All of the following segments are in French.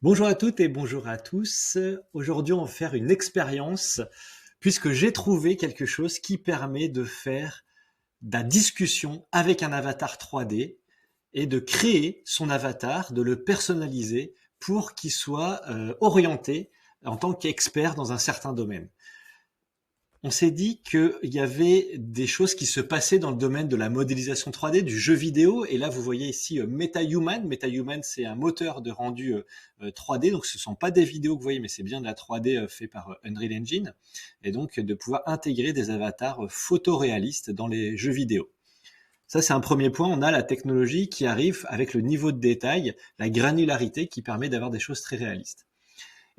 Bonjour à toutes et bonjour à tous. Aujourd'hui, on va faire une expérience puisque j'ai trouvé quelque chose qui permet de faire de la discussion avec un avatar 3D et de créer son avatar, de le personnaliser pour qu'il soit orienté en tant qu'expert dans un certain domaine. On s'est dit qu'il y avait des choses qui se passaient dans le domaine de la modélisation 3D, du jeu vidéo. Et là, vous voyez ici MetaHuman. MetaHuman, c'est un moteur de rendu 3D. Donc, ce ne sont pas des vidéos que vous voyez, mais c'est bien de la 3D fait par Unreal Engine. Et donc, de pouvoir intégrer des avatars photoréalistes dans les jeux vidéo. Ça, c'est un premier point. On a la technologie qui arrive avec le niveau de détail, la granularité qui permet d'avoir des choses très réalistes.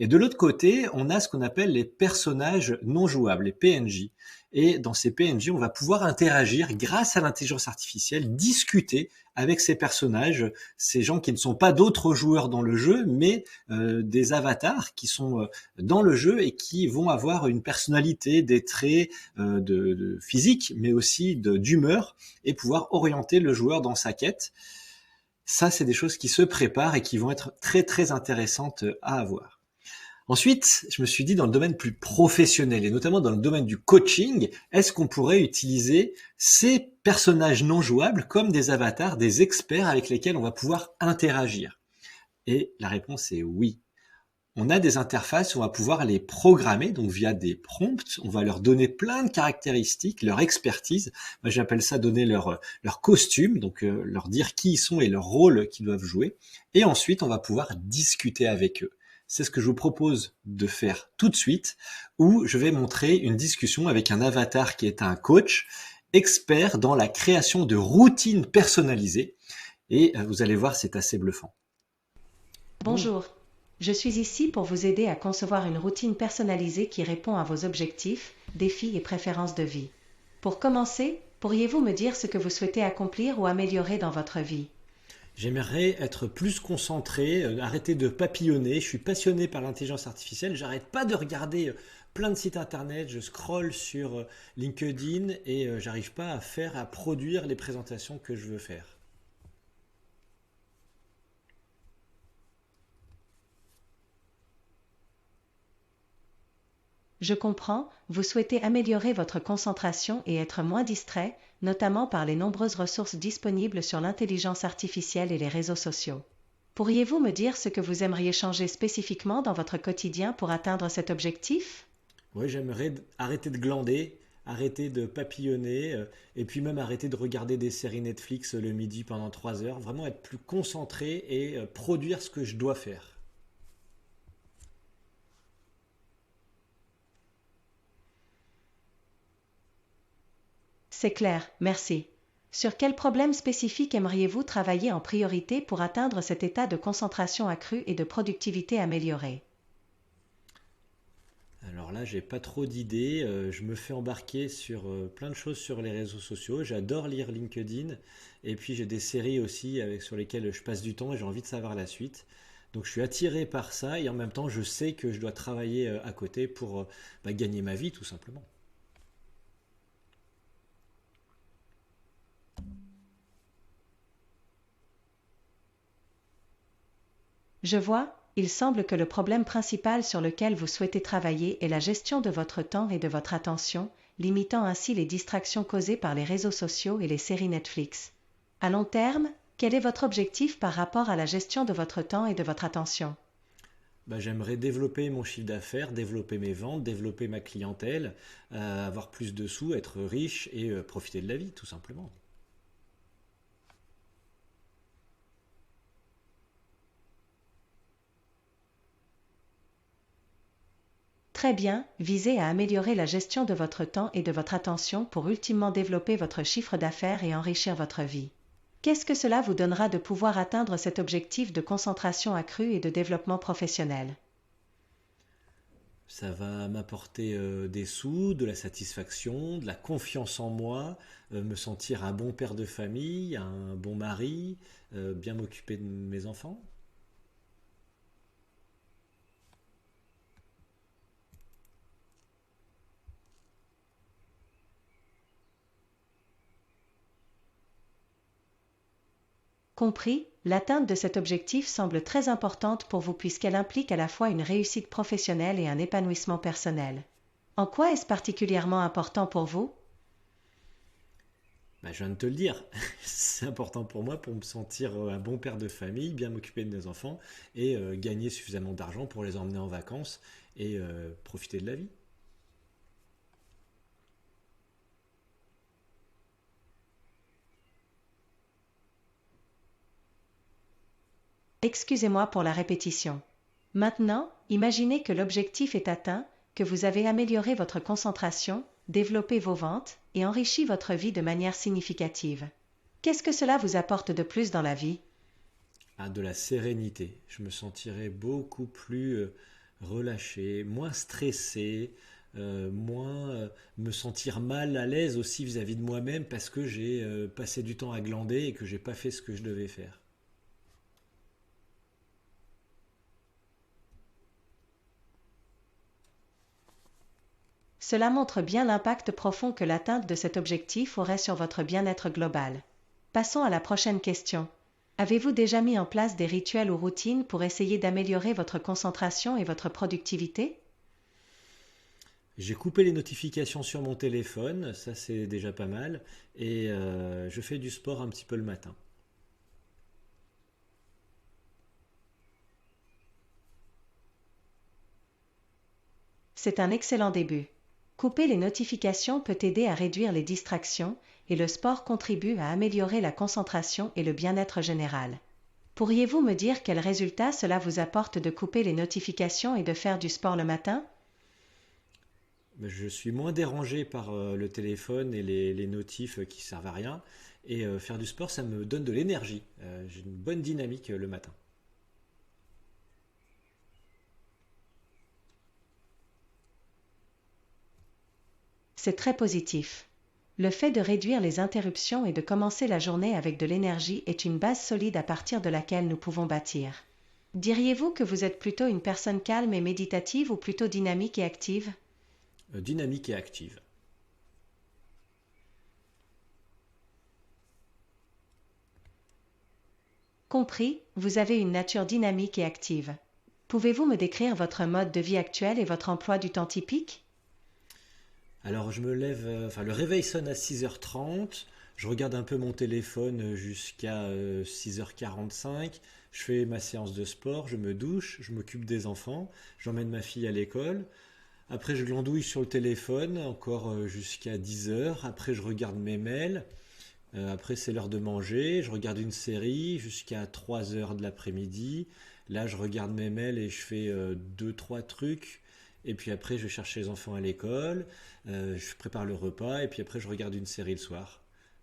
Et de l'autre côté, on a ce qu'on appelle les personnages non jouables, les PNJ. Et dans ces PNJ, on va pouvoir interagir grâce à l'intelligence artificielle, discuter avec ces personnages, ces gens qui ne sont pas d'autres joueurs dans le jeu, mais des avatars qui sont dans le jeu et qui vont avoir une personnalité, des traits de physique, mais aussi d'humeur, et pouvoir orienter le joueur dans sa quête. Ça, c'est des choses qui se préparent et qui vont être très très intéressantes à avoir. Ensuite, je me suis dit dans le domaine plus professionnel et notamment dans le domaine du coaching, est-ce qu'on pourrait utiliser ces personnages non jouables comme des avatars, des experts avec lesquels on va pouvoir interagir? Et la réponse est oui. On a des interfaces où on va pouvoir les programmer, donc via des prompts, on va leur donner plein de caractéristiques, leur expertise. Moi, j'appelle ça donner leur costume, donc leur dire qui ils sont et leur rôle qu'ils doivent jouer. Et ensuite, on va pouvoir discuter avec eux. C'est ce que je vous propose de faire tout de suite, où je vais montrer une discussion avec un avatar qui est un coach expert dans la création de routines personnalisées. Et vous allez voir, c'est assez bluffant. Bon, Bonjour. Je suis ici pour vous aider à concevoir une routine personnalisée qui répond à vos objectifs, défis et préférences de vie. Pour commencer, pourriez-vous me dire ce que vous souhaitez accomplir ou améliorer dans votre vie? j'aimerais être plus concentré, arrêter de papillonner. Je suis passionné par l'intelligence artificielle. J'arrête pas de regarder plein de sites internet. Je scrolle sur LinkedIn et j'arrive pas à produire les présentations que je veux faire. Je comprends, vous souhaitez améliorer votre concentration et être moins distrait, notamment par les nombreuses ressources disponibles sur l'intelligence artificielle et les réseaux sociaux. Pourriez-vous me dire ce que vous aimeriez changer spécifiquement dans votre quotidien pour atteindre cet objectif? Ouais, j'aimerais arrêter de glander, arrêter de papillonner, et puis même arrêter de regarder des séries Netflix le midi pendant 3 heures. Vraiment être plus concentré et produire ce que je dois faire. C'est clair, merci. Sur quel problème spécifique aimeriez-vous travailler en priorité pour atteindre cet état de concentration accrue et de productivité améliorée? Alors là, j'ai pas trop d'idées. Je me fais embarquer sur plein de choses sur les réseaux sociaux. J'adore lire LinkedIn. Et puis j'ai des séries aussi sur lesquelles je passe du temps et j'ai envie de savoir la suite. Donc je suis attiré par ça et en même temps, je sais que je dois travailler à côté pour gagner ma vie tout simplement. Je vois, il semble que le problème principal sur lequel vous souhaitez travailler est la gestion de votre temps et de votre attention, limitant ainsi les distractions causées par les réseaux sociaux et les séries Netflix. À long terme, quel est votre objectif par rapport à la gestion de votre temps et de votre attention? J'aimerais développer mon chiffre d'affaires, développer mes ventes, développer ma clientèle, avoir plus de sous, être riche et profiter de la vie tout simplement. Très bien, visez à améliorer la gestion de votre temps et de votre attention pour ultimement développer votre chiffre d'affaires et enrichir votre vie. Qu'est-ce que cela vous donnera de pouvoir atteindre cet objectif de concentration accrue et de développement professionnel? Ça va m'apporter des sous, de la satisfaction, de la confiance en moi, me sentir un bon père de famille, un bon mari, bien m'occuper de mes enfants. Compris, L'atteinte de cet objectif semble très importante pour vous puisqu'elle implique à la fois une réussite professionnelle et un épanouissement personnel. En quoi est-ce particulièrement important pour vous? Bah, je viens de te le dire, c'est important pour moi pour me sentir un bon père de famille, bien m'occuper de mes enfants et gagner suffisamment d'argent pour les emmener en vacances et profiter de la vie. Excusez-moi pour la répétition. Maintenant, imaginez que l'objectif est atteint, que vous avez amélioré votre concentration, développé vos ventes et enrichi votre vie de manière significative. Qu'est-ce que cela vous apporte de plus dans la vie? Ah, de la sérénité. Je me sentirais beaucoup plus relâché, moins stressé, moins me sentir mal à l'aise aussi vis-à-vis de moi-même parce que j'ai passé du temps à glander et que j'ai pas fait ce que je devais faire. Cela montre bien l'impact profond que l'atteinte de cet objectif aurait sur votre bien-être global. Passons à la prochaine question. Avez-vous déjà mis en place des rituels ou routines pour essayer d'améliorer votre concentration et votre productivité? J'ai coupé les notifications sur mon téléphone, ça c'est déjà pas mal, et je fais du sport un petit peu le matin. C'est un excellent début. Couper les notifications peut aider à réduire les distractions et le sport contribue à améliorer la concentration et le bien-être général. Pourriez-vous me dire quels résultats cela vous apporte de couper les notifications et de faire du sport le matin? Je suis moins dérangé par le téléphone et les notifs qui servent à rien, et faire du sport ça me donne de l'énergie. J'ai une bonne dynamique le matin. C'est très positif. Le fait de réduire les interruptions et de commencer la journée avec de l'énergie est une base solide à partir de laquelle nous pouvons bâtir. Diriez-vous que vous êtes plutôt une personne calme et méditative ou plutôt dynamique et active? Dynamique et active. Compris, vous avez une nature dynamique et active. Pouvez-vous me décrire votre mode de vie actuel et votre emploi du temps typique? Alors je me lève, enfin le réveil sonne à 6h30, je regarde un peu mon téléphone jusqu'à 6h45, je fais ma séance de sport, je me douche, je m'occupe des enfants, j'emmène ma fille à l'école, après je glandouille sur le téléphone encore jusqu'à 10h, après je regarde mes mails, après c'est l'heure de manger, je regarde une série jusqu'à 3h de l'après-midi, là je regarde mes mails et je fais 2-3 trucs. Et puis après, je cherche les enfants à l'école, je prépare le repas, et puis après, je regarde une série le soir.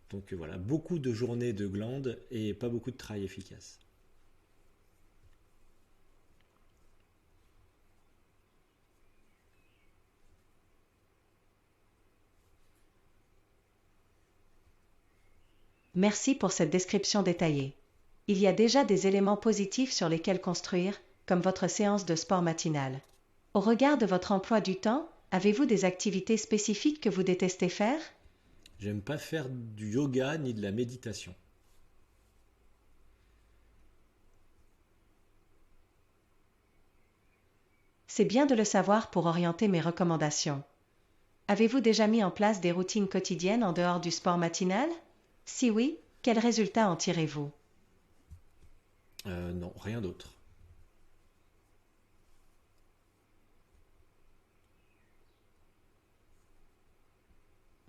Donc voilà, beaucoup de journées de glandes et pas beaucoup de travail efficace. Merci pour cette description détaillée. Il y a déjà des éléments positifs sur lesquels construire, comme votre séance de sport matinale. Au regard de votre emploi du temps, avez-vous des activités spécifiques que vous détestez faire? J'aime pas faire du yoga ni de la méditation. C'est bien de le savoir pour orienter mes recommandations. Avez-vous déjà mis en place des routines quotidiennes en dehors du sport matinal? Si oui, quels résultats en tirez-vous? Non, rien d'autre.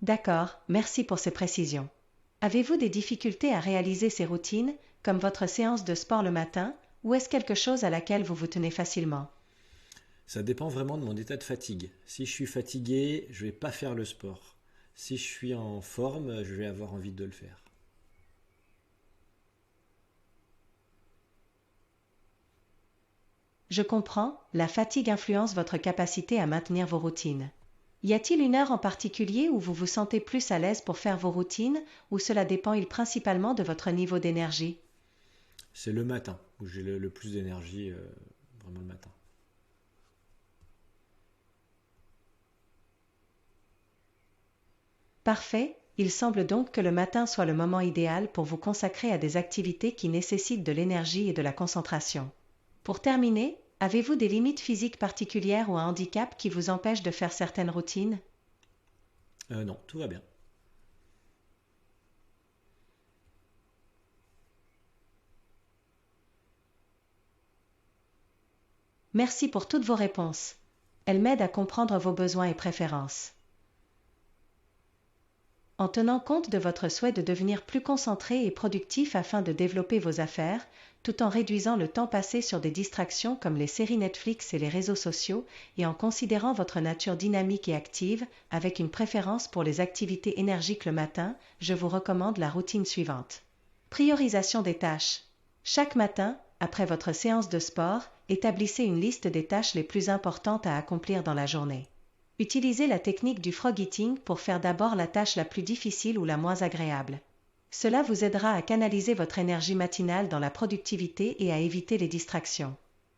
D'accord, merci pour ces précisions. Avez-vous des difficultés à réaliser ces routines, comme votre séance de sport le matin, ou est-ce quelque chose à laquelle vous vous tenez facilement? Ça dépend vraiment de mon état de fatigue. Si je suis fatigué, je vais pas faire le sport. Si je suis en forme, je vais avoir envie de le faire. Je comprends, la fatigue influence votre capacité à maintenir vos routines. Y a-t-il une heure en particulier où vous vous sentez plus à l'aise pour faire vos routines, ou cela dépend-il principalement de votre niveau d'énergie? C'est le matin où j'ai le plus d'énergie, vraiment le matin. Parfait, Il semble donc que le matin soit le moment idéal pour vous consacrer à des activités qui nécessitent de l'énergie et de la concentration. Pour terminer, avez-vous des limites physiques particulières ou un handicap qui vous empêche de faire certaines routines? Non, tout va bien. Merci pour toutes vos réponses. Elles m'aident à comprendre vos besoins et préférences. En tenant compte de votre souhait de devenir plus concentré et productif afin de développer vos affaires, tout en réduisant le temps passé sur des distractions comme les séries Netflix et les réseaux sociaux, et en considérant votre nature dynamique et active, avec une préférence pour les activités énergiques le matin, je vous recommande la routine suivante. Priorisation des tâches. Chaque matin, après votre séance de sport, établissez une liste des tâches les plus importantes à accomplir dans la journée. Utilisez la technique du frog eating pour faire d'abord la tâche la plus difficile ou la moins agréable. Cela vous aidera à canaliser votre énergie matinale dans la productivité et à éviter les distractions.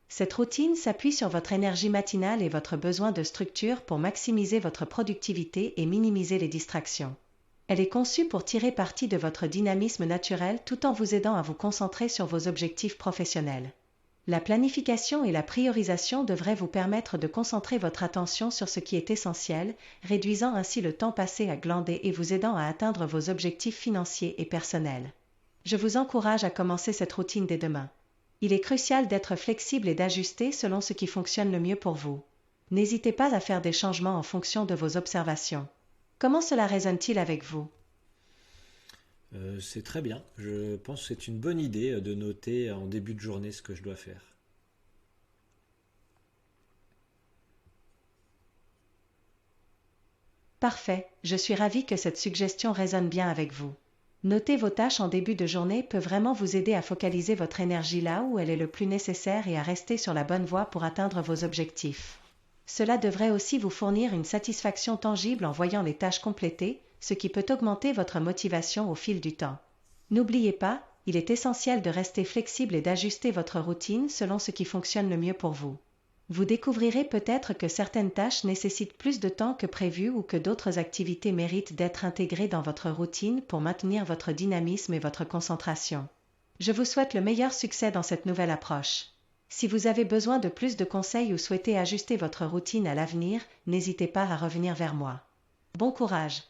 Cette routine s'appuie sur votre énergie matinale et votre besoin de structure pour maximiser votre productivité et minimiser les distractions. Elle est conçue pour tirer parti de votre dynamisme naturel tout en vous aidant à vous concentrer sur vos objectifs professionnels. La planification et la priorisation devraient vous permettre de concentrer votre attention sur ce qui est essentiel, réduisant ainsi le temps passé à glander et vous aidant à atteindre vos objectifs financiers et personnels. Je vous encourage à commencer cette routine dès demain. Il est crucial d'être flexible et d'ajuster selon ce qui fonctionne le mieux pour vous. N'hésitez pas à faire des changements en fonction de vos observations. Comment cela résonne-t-il avec vous? C'est très bien. Je pense que c'est une bonne idée de noter en début de journée ce que je dois faire. Parfait, je suis ravie que cette suggestion résonne bien avec vous. Noter vos tâches en début de journée peut vraiment vous aider à focaliser votre énergie là où elle est le plus nécessaire et à rester sur la bonne voie pour atteindre vos objectifs. Cela devrait aussi vous fournir une satisfaction tangible en voyant les tâches complétées, ce qui peut augmenter votre motivation au fil du temps. N'oubliez pas, il est essentiel de rester flexible et d'ajuster votre routine selon ce qui fonctionne le mieux pour vous. Vous découvrirez peut-être que certaines tâches nécessitent plus de temps que prévu ou que d'autres activités méritent d'être intégrées dans votre routine pour maintenir votre dynamisme et votre concentration. Je vous souhaite le meilleur succès dans cette nouvelle approche. Si vous avez besoin de plus de conseils ou souhaitez ajuster votre routine à l'avenir, n'hésitez pas à revenir vers moi. Bon courage!